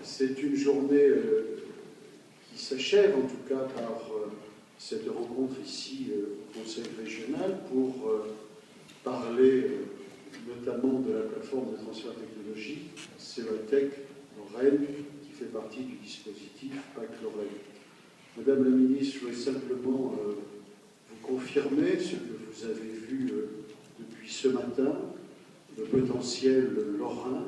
C'est une journée qui s'achève, en tout cas, par cette rencontre ici au Conseil régional pour parler notamment de la plateforme de transfert technologique CEATEC Lorraine, qui fait partie du dispositif PAC Lorraine. Madame la ministre, je voulais simplement vous confirmer ce que vous avez vu depuis ce matin, le potentiel lorrain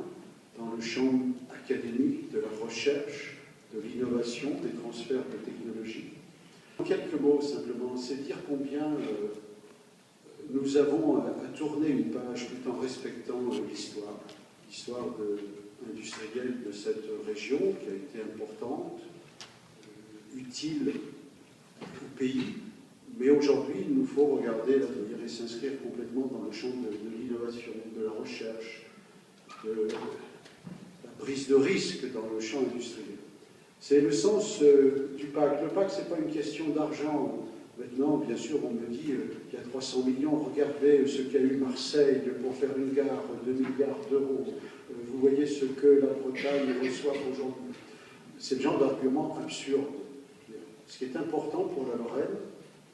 dans le champ académique de la recherche, de l'innovation, des transferts de technologies. En quelques mots simplement, c'est dire combien nous avons à tourner une page tout en respectant l'histoire industrielle de cette région qui a été importante, utile au pays. Mais aujourd'hui, il nous faut regarder l'avenir et s'inscrire complètement dans le champ de l'innovation, de la recherche, de la prise de risque dans le champ industriel. C'est le sens du PAC. Le PAC, ce n'est pas une question d'argent. Maintenant, bien sûr, on me dit qu'il y a 300 millions. Regardez ce qu'a eu Marseille pour faire une gare, 2 milliards d'euros. Vous voyez ce que la Bretagne reçoit aujourd'hui. C'est le genre d'argument absurde. Ce qui est important pour la Lorraine,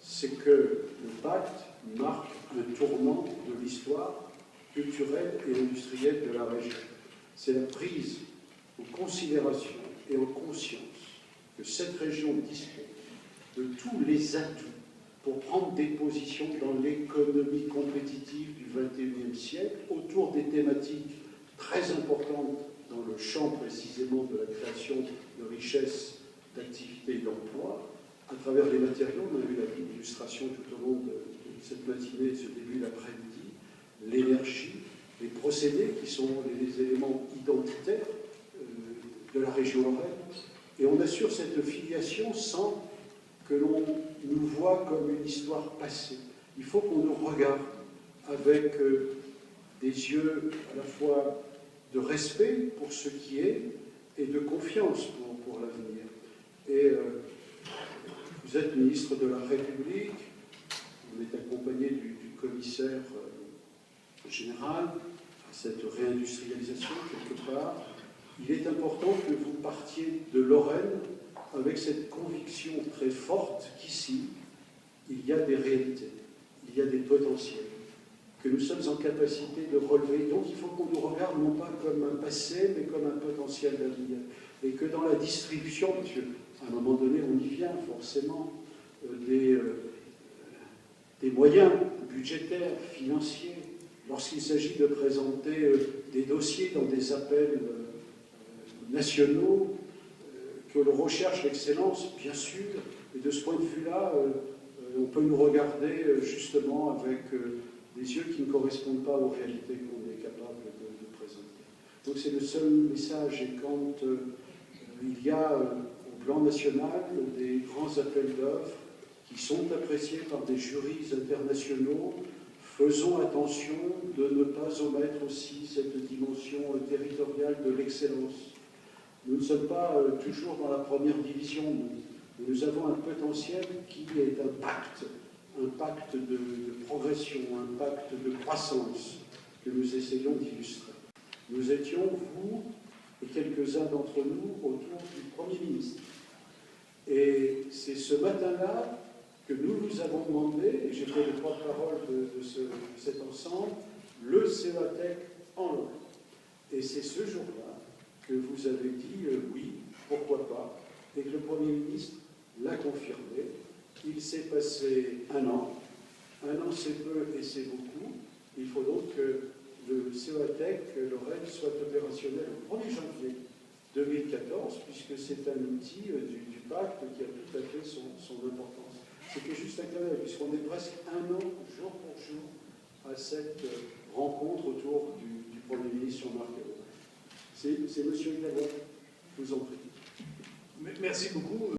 c'est que le pacte marque un tournant de l'histoire culturelle et industrielle de la région. C'est la prise en considération et en conscience que cette région dispose de tous les atouts pour prendre des positions dans l'économie compétitive du XXIe siècle autour des thématiques très importantes dans le champ précisément de la création de richesses, d'activités et d'emplois. À travers les matériaux, on a eu l'illustration tout au long de cette matinée, de ce début d'après-midi, l'énergie, les procédés qui sont les éléments identitaires de la région lorraine. Et on assure cette filiation sans que l'on nous voit comme une histoire passée. Il faut qu'on nous regarde avec des yeux à la fois de respect pour ce qui est et de confiance pour l'avenir. Et vous êtes ministre de la République, on est accompagné du commissaire général à cette réindustrialisation quelque part. Il est important que vous partiez de Lorraine avec cette conviction très forte qu'ici, il y a des réalités, il y a des potentiels, que nous sommes en capacité de relever. Donc il faut qu'on nous regarde non pas comme un passé, mais comme un potentiel d'avenir. Et que dans la distribution, parce qu'à un moment donné, on y vient forcément, des moyens budgétaires, financiers, lorsqu'il s'agit de présenter des dossiers dans des appels nationaux, que l'on recherche l'excellence, bien sûr, et de ce point de vue-là, on peut nous regarder justement avec des yeux qui ne correspondent pas aux réalités qu'on est capable de présenter. Donc c'est le seul message, et quand il y a au plan national des grands appels d'offres qui sont appréciés par des jurys internationaux, faisons attention de ne pas omettre aussi cette dimension territoriale de l'excellence. Nous ne sommes pas toujours dans la première division, nous avons un potentiel qui est un pacte de progression, un pacte de croissance que nous essayons d'illustrer. Nous étions, vous et quelques-uns d'entre nous, autour du Premier ministre. Et c'est ce matin-là que nous vous avons demandé, et j'étais le porte-parole de cet ensemble, le CEATEC en Lorraine. Et c'est ce jour-là que vous avez dit oui, pourquoi pas, et que le Premier ministre l'a confirmé. Il s'est passé un an c'est peu et c'est beaucoup. Il faut donc que le CEATEC Lorraine soit opérationnel au 1er janvier 2014, puisque c'est un outil du pacte qui a tout à fait son importance. C'était juste un clin d'œil, puisqu'on est presque un an, jour pour jour, à cette rencontre autour du Premier ministre Jean-Marc Ayrault. C'est M. Hidalgo, je vous en prie. Merci beaucoup.